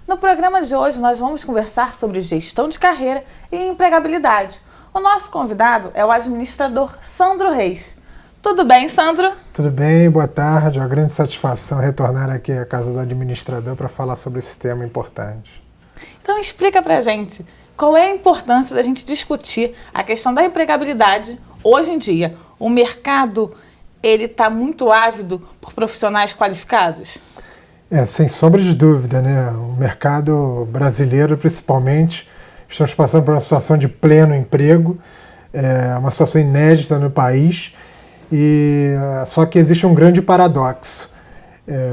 No programa de hoje, nós vamos conversar sobre gestão de carreira e empregabilidade. O nosso convidado é o administrador Sandro Reis. Tudo bem, Sandro? Tudo bem, boa tarde. É uma grande satisfação retornar aqui à casa do administrador para falar sobre esse tema importante. Então explica pra gente qual é a importância da gente discutir a questão da empregabilidade hoje em dia. O mercado, ele está muito ávido por profissionais qualificados? Sem sombra de dúvida, né? O mercado brasileiro, principalmente, estamos passando por uma situação de pleno emprego, uma situação inédita no país, só que existe um grande paradoxo.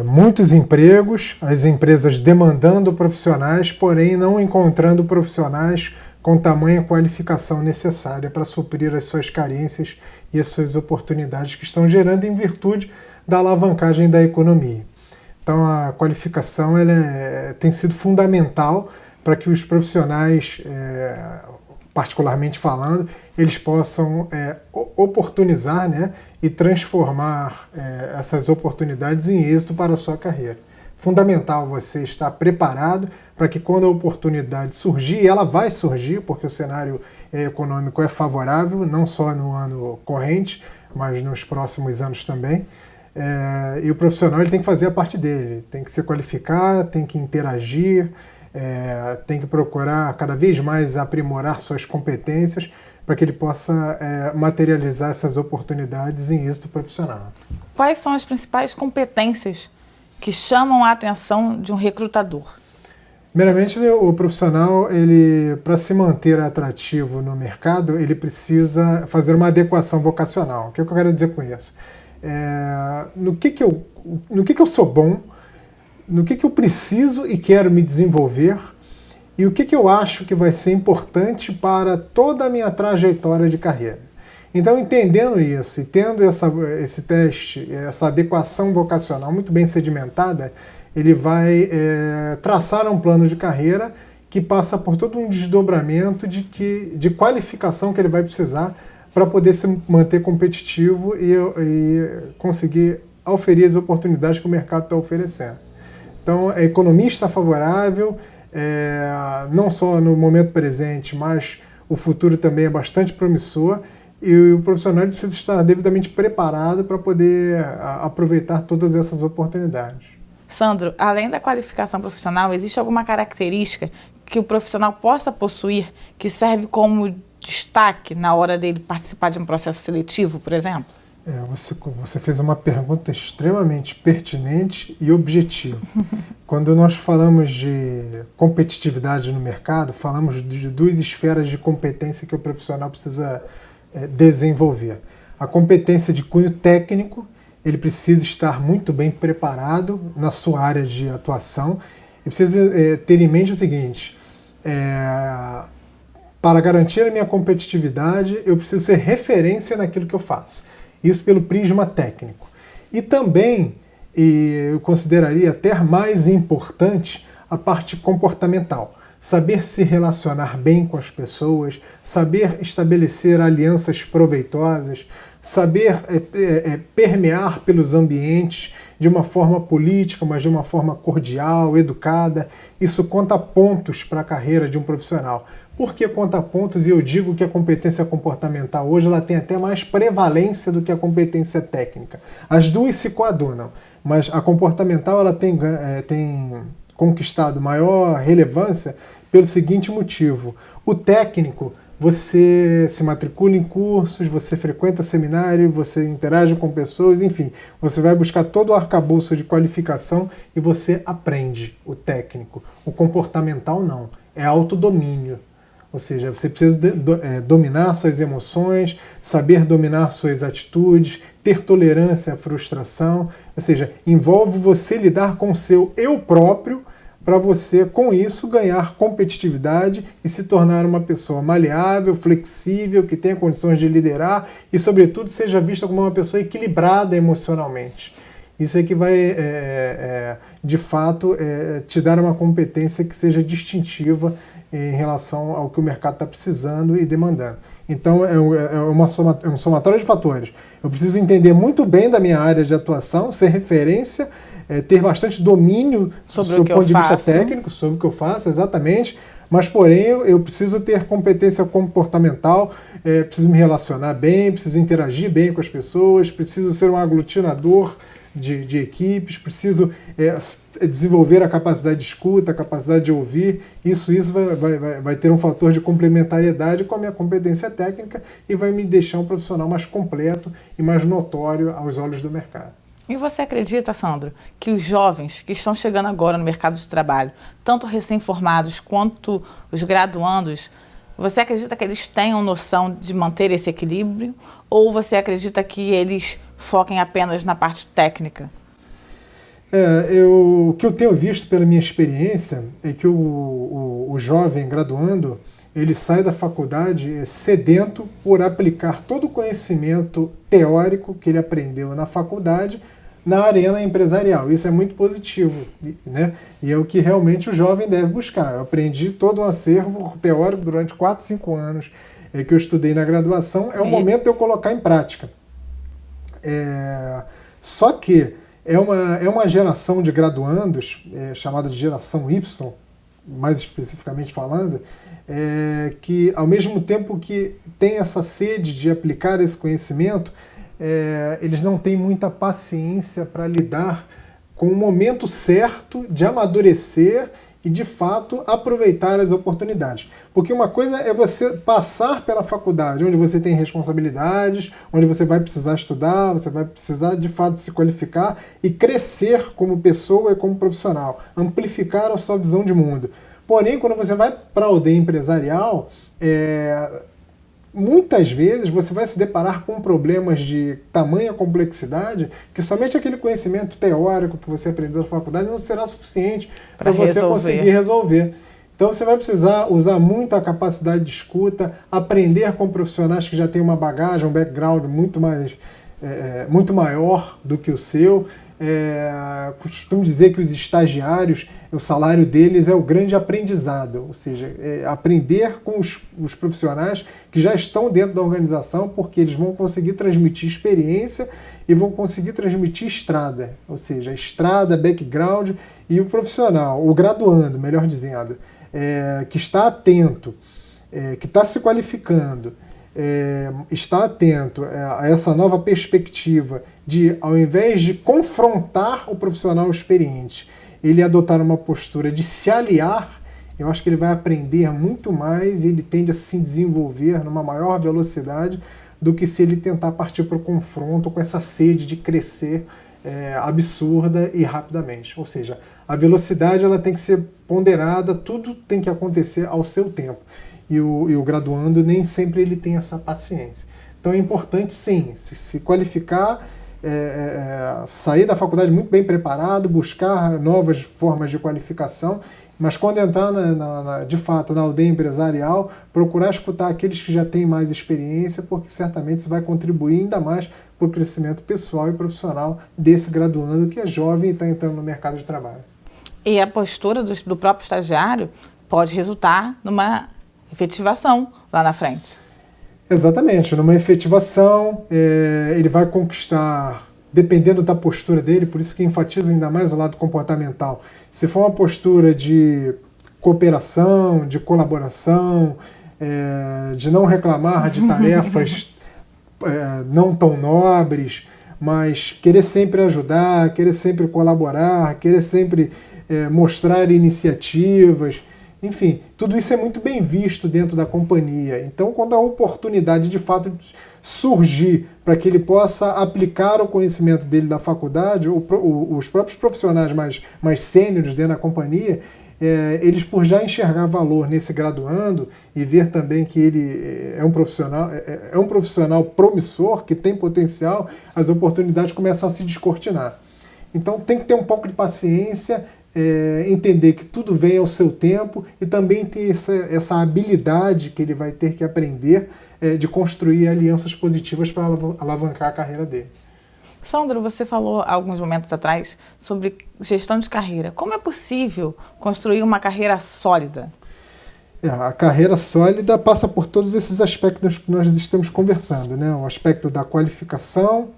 Muitos empregos, as empresas demandando profissionais, porém não encontrando profissionais com tamanha qualificação necessária para suprir as suas carências e as suas oportunidades que estão gerando em virtude da alavancagem da economia. Então a qualificação tem sido fundamental para que os profissionais, particularmente falando, eles possam oportunizar, né, e transformar essas oportunidades em êxito para a sua carreira. Fundamental você estar preparado para que quando a oportunidade surgir, e ela vai surgir, porque o cenário econômico é favorável, não só no ano corrente, mas nos próximos anos também, e o profissional ele tem que fazer a parte dele, tem que se qualificar, tem que interagir, tem que procurar cada vez mais aprimorar suas competências para que ele possa materializar essas oportunidades em êxito profissional. Quais são as principais competências que chamam a atenção de um recrutador? Primeiramente, o profissional, para se manter atrativo no mercado, ele precisa fazer uma adequação vocacional. O que eu quero dizer com isso? No que eu sou bom, no que eu preciso e quero me desenvolver e o que eu acho que vai ser importante para toda a minha trajetória de carreira. Então, entendendo isso e tendo esse teste, essa adequação vocacional muito bem sedimentada, ele vai traçar um plano de carreira que passa por todo um desdobramento de qualificação que ele vai precisar para poder se manter competitivo e conseguir auferir as oportunidades que o mercado está oferecendo. Então, a economia está favorável, não só no momento presente, mas o futuro também é bastante promissor e o profissional precisa estar devidamente preparado para poder aproveitar todas essas oportunidades. Sandro, além da qualificação profissional, existe alguma característica que o profissional possa possuir que serve como destaque na hora dele participar de um processo seletivo, por exemplo? Você fez uma pergunta extremamente pertinente e objetiva. Quando nós falamos de competitividade no mercado, falamos de duas esferas de competência que o profissional precisa desenvolver. A competência de cunho técnico, ele precisa estar muito bem preparado na sua área de atuação e precisa ter em mente o seguinte: para garantir a minha competitividade, eu preciso ser referência naquilo que eu faço. Isso pelo prisma técnico. E também, eu consideraria até mais importante, a parte comportamental. Saber se relacionar bem com as pessoas, saber estabelecer alianças proveitosas, saber permear pelos ambientes de uma forma política, mas de uma forma cordial, educada. Isso conta pontos para a carreira de um profissional. Por que conta pontos? E eu digo que a competência comportamental hoje ela tem até mais prevalência do que a competência técnica. As duas se coadunam, mas a comportamental ela tem conquistado maior relevância pelo seguinte motivo: o técnico, você se matricula em cursos, você frequenta seminário, você interage com pessoas, enfim, você vai buscar todo o arcabouço de qualificação e você aprende o técnico. O comportamental não, é autodomínio. Ou seja, você precisa dominar suas emoções, saber dominar suas atitudes, ter tolerância à frustração. Ou seja, envolve você lidar com o seu eu próprio para você, com isso, ganhar competitividade e se tornar uma pessoa maleável, flexível, que tenha condições de liderar e, sobretudo, seja vista como uma pessoa equilibrada emocionalmente. Isso é que vai, de fato, te dar uma competência que seja distintiva em relação ao que o mercado está precisando e demandando. Então, é um somatório de fatores. Eu preciso entender muito bem da minha área de atuação, ser referência, ter bastante domínio sobre do ponto de vista técnico, sobre o que eu faço, exatamente, mas, porém, eu preciso ter competência comportamental, preciso me relacionar bem, preciso interagir bem com as pessoas, preciso ser um aglutinador de equipes, preciso desenvolver a capacidade de escuta, a capacidade de ouvir. Isso vai ter um fator de complementariedade com a minha competência técnica e vai me deixar um profissional mais completo e mais notório aos olhos do mercado. E você acredita, Sandro, que os jovens que estão chegando agora no mercado de trabalho, tanto recém-formados quanto os graduandos, você acredita que eles tenham noção de manter esse equilíbrio? Ou você acredita que eles foquem apenas na parte técnica? O que eu tenho visto pela minha experiência é que o jovem graduando, ele sai da faculdade sedento por aplicar todo o conhecimento teórico que ele aprendeu na faculdade na arena empresarial. Isso é muito positivo, né? E é o que realmente o jovem deve buscar. Eu aprendi todo um acervo teórico durante 4, 5 anos que eu estudei na graduação. É o momento de eu colocar em prática. Só que é uma geração de graduandos, chamada de geração Y, mais especificamente falando, que ao mesmo tempo que tem essa sede de aplicar esse conhecimento, eles não têm muita paciência para lidar com o momento certo de amadurecer e, de fato, aproveitar as oportunidades. Porque uma coisa é você passar pela faculdade, onde você tem responsabilidades, onde você vai precisar estudar, você vai precisar, de fato, se qualificar e crescer como pessoa e como profissional, amplificar a sua visão de mundo. Porém, quando você vai para a aldeia empresarial, muitas vezes você vai se deparar com problemas de tamanha complexidade que somente aquele conhecimento teórico que você aprendeu na faculdade não será suficiente para você conseguir resolver. Então você vai precisar usar muito a capacidade de escuta, aprender com profissionais que já têm uma bagagem, um background muito maior do que o seu. Costumo dizer que os estagiários, o salário deles é o grande aprendizado, ou seja, aprender com os profissionais que já estão dentro da organização, porque eles vão conseguir transmitir experiência e vão conseguir transmitir estrada, ou seja, estrada, background, e o profissional, o graduando, melhor dizendo, que está atento, que está se qualificando, está atento a essa nova perspectiva de, ao invés de confrontar o profissional experiente, ele adotar uma postura de se aliar, eu acho que ele vai aprender muito mais e ele tende a se desenvolver numa maior velocidade do que se ele tentar partir para o confronto com essa sede de crescer absurda e rapidamente. Ou seja, a velocidade ela tem que ser ponderada, tudo tem que acontecer ao seu tempo. E o graduando nem sempre ele tem essa paciência. Então é importante, sim, se qualificar, sair da faculdade muito bem preparado, buscar novas formas de qualificação, mas quando entrar, de fato, na aldeia empresarial, procurar escutar aqueles que já têm mais experiência, porque certamente isso vai contribuir ainda mais para o crescimento pessoal e profissional desse graduando que é jovem e está entrando no mercado de trabalho. E a postura do próprio estagiário pode resultar numa efetivação lá na frente. Exatamente, numa efetivação, ele vai conquistar, dependendo da postura dele, por isso que enfatiza ainda mais o lado comportamental. Se for uma postura de cooperação, de colaboração, de não reclamar de tarefas não tão nobres, mas querer sempre ajudar, querer sempre colaborar, querer sempre mostrar iniciativas. Enfim, tudo isso é muito bem visto dentro da companhia. Então, quando a oportunidade de fato surgir para que ele possa aplicar o conhecimento dele da faculdade, os próprios profissionais mais sêniores dentro da companhia, eles, por já enxergar valor nesse graduando e ver também que ele é um profissional promissor, que tem potencial, as oportunidades começam a se descortinar. Então, tem que ter um pouco de paciência, entender que tudo vem ao seu tempo e também ter essa habilidade que ele vai ter que aprender de construir alianças positivas para alavancar a carreira dele. Sandro, você falou há alguns momentos atrás sobre gestão de carreira. Como é possível construir uma carreira sólida? A carreira sólida passa por todos esses aspectos que nós estamos conversando, né? O aspecto da qualificação,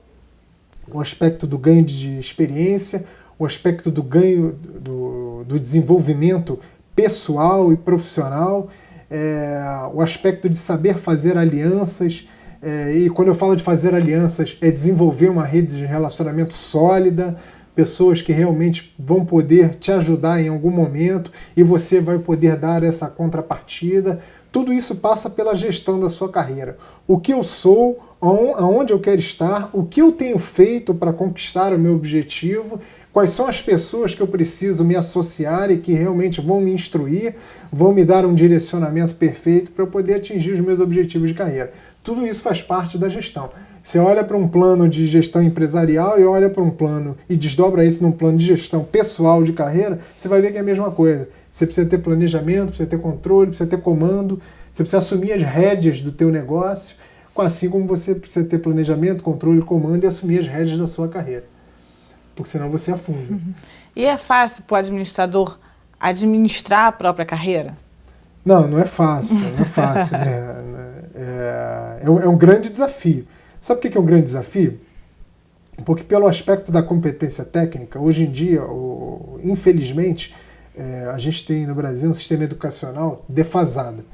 o aspecto do ganho de experiência, o aspecto do ganho, do desenvolvimento pessoal e profissional, o aspecto de saber fazer alianças, e quando eu falo de fazer alianças, é desenvolver uma rede de relacionamento sólida, pessoas que realmente vão poder te ajudar em algum momento e você vai poder dar essa contrapartida. Tudo isso passa pela gestão da sua carreira. O que eu sou, aonde eu quero estar, o que eu tenho feito para conquistar o meu objetivo, quais são as pessoas que eu preciso me associar e que realmente vão me instruir, vão me dar um direcionamento perfeito para eu poder atingir os meus objetivos de carreira. Tudo isso faz parte da gestão. Você olha para um plano de gestão empresarial e olha para um plano e desdobra isso num plano de gestão pessoal de carreira, você vai ver que é a mesma coisa. Você precisa ter planejamento, precisa ter controle, precisa ter comando, você precisa assumir as rédeas do teu negócio, assim como você precisa ter planejamento, controle, comando e assumir as rédeas da sua carreira. Porque senão você afunda. E é fácil para o administrador administrar a própria carreira? Não, não é fácil, não é fácil. Né? É um grande desafio. Sabe o que é um grande desafio? Porque pelo aspecto da competência técnica, hoje em dia, infelizmente, a gente tem no Brasil um sistema educacional defasado,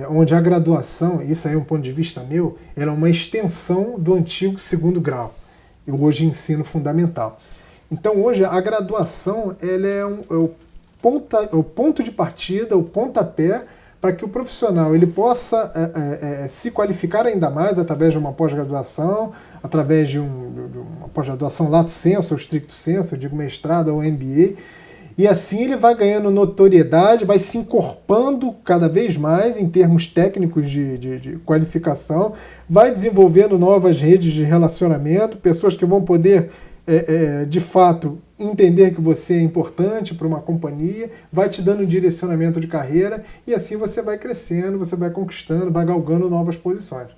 onde a graduação, isso aí é um ponto de vista meu, era uma extensão do antigo segundo grau, e hoje ensino fundamental. Então hoje a graduação ela é o ponto de partida, o pontapé para que o profissional ele possa se qualificar ainda mais através de uma pós-graduação, através de uma pós-graduação lato sensu ou stricto sensu, eu digo mestrado ou MBA, e assim ele vai ganhando notoriedade, vai se encorpando cada vez mais em termos técnicos de qualificação, vai desenvolvendo novas redes de relacionamento, pessoas que vão poder de fato entender que você é importante para uma companhia, vai te dando um direcionamento de carreira e assim você vai crescendo, você vai conquistando, vai galgando novas posições.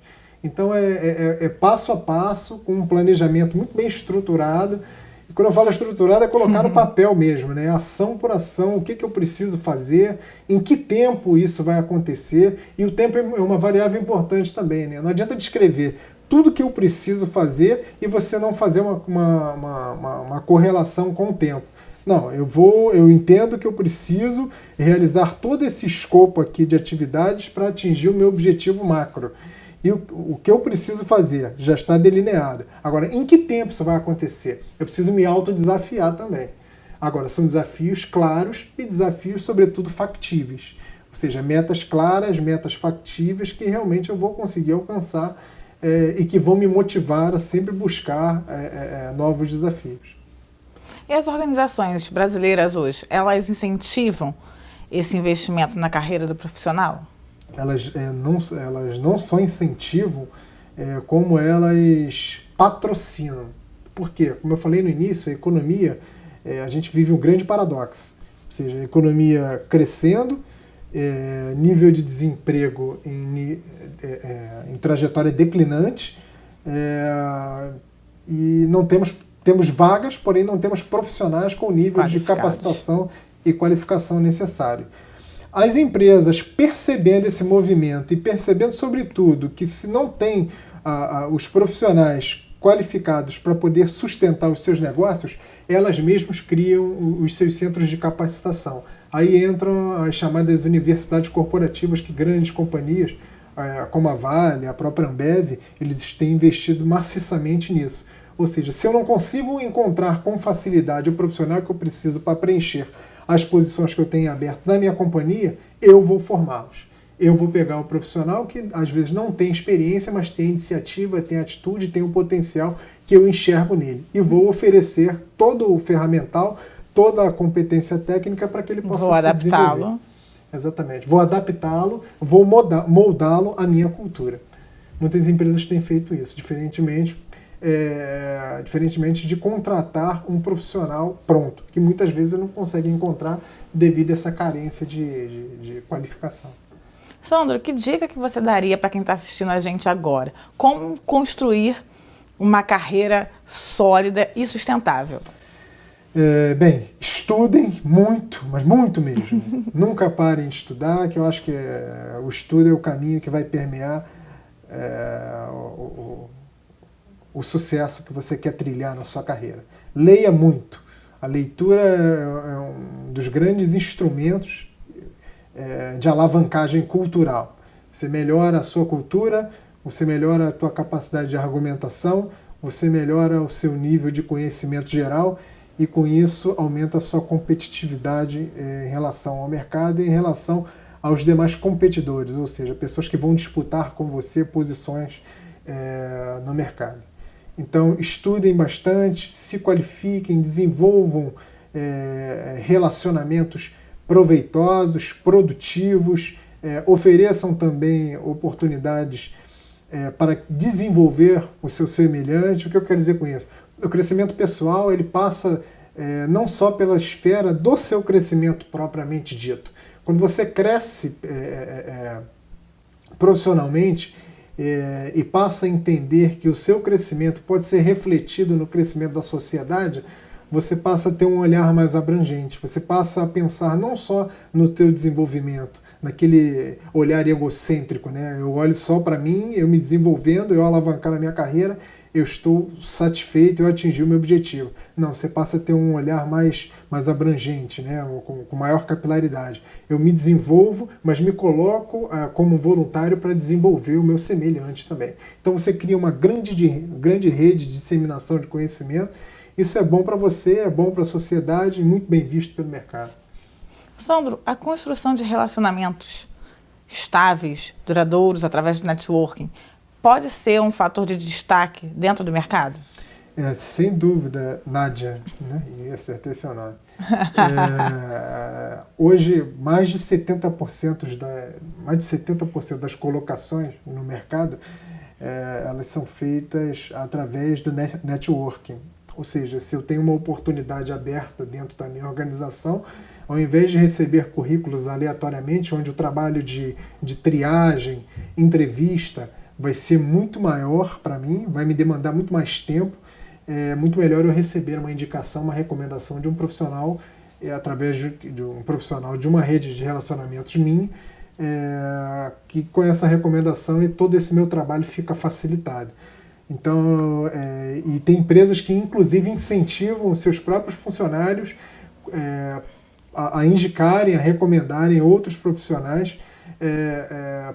Então é passo a passo, com um planejamento muito bem estruturado. E quando eu falo estruturado é colocar no papel mesmo, né? Ação por ação, o que eu preciso fazer, em que tempo isso vai acontecer, e o tempo é uma variável importante também, né? Não adianta descrever tudo que eu preciso fazer e você não fazer uma correlação com o tempo. Não, eu entendo que eu preciso realizar todo esse escopo aqui de atividades para atingir o meu objetivo macro. E o que eu preciso fazer já está delineado. Agora, em que tempo isso vai acontecer? Eu preciso me autodesafiar também. Agora, são desafios claros e desafios, sobretudo, factíveis. Ou seja, metas claras, metas factíveis que realmente eu vou conseguir alcançar e que vão me motivar a sempre buscar novos desafios. E as organizações brasileiras hoje, elas incentivam esse investimento na carreira do profissional? Elas não só incentivam, como elas patrocinam. Por quê? Como eu falei no início, a economia, a gente vive um grande paradoxo. Ou seja, a economia crescendo, nível de desemprego em trajetória declinante, e não temos vagas, porém não temos profissionais com o nível de capacitação e qualificação necessário. As empresas, percebendo esse movimento e percebendo, sobretudo, que se não tem os profissionais qualificados para poder sustentar os seus negócios, elas mesmas criam os seus centros de capacitação. Aí entram as chamadas universidades corporativas, que grandes companhias, como a Vale, a própria Ambev, eles têm investido maciçamente nisso. Ou seja, se eu não consigo encontrar com facilidade o profissional que eu preciso para preencher as posições que eu tenho aberto na minha companhia, eu vou formá-los. Eu vou pegar o profissional que às vezes não tem experiência, mas tem iniciativa, tem atitude, tem o potencial que eu enxergo nele. E vou oferecer todo o ferramental, toda a competência técnica para que ele possa se desenvolver. Vou adaptá-lo. Exatamente. Vou adaptá-lo, vou moldá-lo à minha cultura. Muitas empresas têm feito isso, diferentemente de contratar um profissional pronto, que muitas vezes não consegue encontrar devido a essa carência de qualificação. Sandro, que dica que você daria para quem está assistindo a gente agora? Como construir uma carreira sólida e sustentável? Bem, estudem muito, mas muito mesmo. Nunca parem de estudar, que eu acho que o estudo é o caminho que vai permear o sucesso que você quer trilhar na sua carreira. Leia muito. A leitura é um dos grandes instrumentos de alavancagem cultural. Você melhora a sua cultura, você melhora a tua capacidade de argumentação, você melhora o seu nível de conhecimento geral e, com isso, aumenta a sua competitividade em relação ao mercado e em relação aos demais competidores, ou seja, pessoas que vão disputar com você posições no mercado. Então, estudem bastante, se qualifiquem, desenvolvam relacionamentos proveitosos, produtivos, ofereçam também oportunidades para desenvolver o seu semelhante. O que eu quero dizer com isso? O crescimento pessoal ele passa não só pela esfera do seu crescimento propriamente dito. Quando você cresce profissionalmente e passa a entender que o seu crescimento pode ser refletido no crescimento da sociedade, você passa a ter um olhar mais abrangente, você passa a pensar não só no teu desenvolvimento, naquele olhar egocêntrico, né? Eu olho só para mim, eu me desenvolvendo, eu alavancar a minha carreira, eu estou satisfeito, eu atingi o meu objetivo. Não, você passa a ter um olhar mais abrangente, né? Com maior capilaridade. Eu me desenvolvo, mas me coloco como voluntário para desenvolver o meu semelhante também. Então você cria uma grande rede de disseminação de conhecimento. Isso é bom para você, é bom para a sociedade e muito bem visto pelo mercado. Sandro, a construção de relacionamentos estáveis, duradouros, através do networking, pode ser um fator de destaque dentro do mercado? Sem dúvida, Nádia, né? E acertei seu nome. Hoje, mais de 70% das colocações no mercado, elas são feitas através do networking. Ou seja, se eu tenho uma oportunidade aberta dentro da minha organização, ao invés de receber currículos aleatoriamente, onde o trabalho de triagem, entrevista, vai ser muito maior para mim, vai me demandar muito mais tempo, é muito melhor eu receber uma indicação, uma recomendação de um profissional, através de um profissional de uma rede de relacionamentos minha, que com essa recomendação e todo esse meu trabalho fica facilitado. Então, e tem empresas que inclusive incentivam os seus próprios funcionários a indicarem, a recomendarem outros profissionais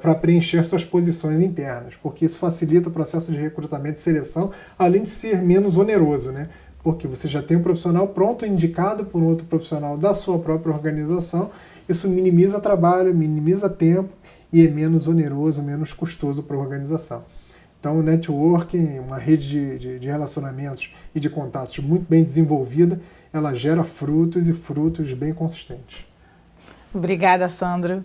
para preencher suas posições internas, porque isso facilita o processo de recrutamento e seleção, além de ser menos oneroso, né? Porque você já tem um profissional pronto, indicado por um outro profissional da sua própria organização, isso minimiza trabalho, minimiza tempo e é menos oneroso, menos custoso para a organização. Então, o networking, uma rede de relacionamentos e de contatos muito bem desenvolvida, ela gera frutos e frutos bem consistentes. Obrigada, Sandro.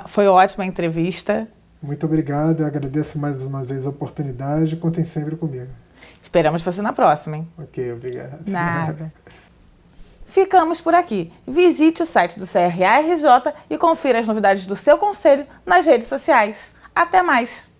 Foi ótima a entrevista. Muito obrigado. Eu agradeço mais uma vez a oportunidade. Contem sempre comigo. Esperamos você na próxima, hein? Ok, obrigado. Nada. Ficamos por aqui. Visite o site do CRA-RJ e confira as novidades do seu conselho nas redes sociais. Até mais!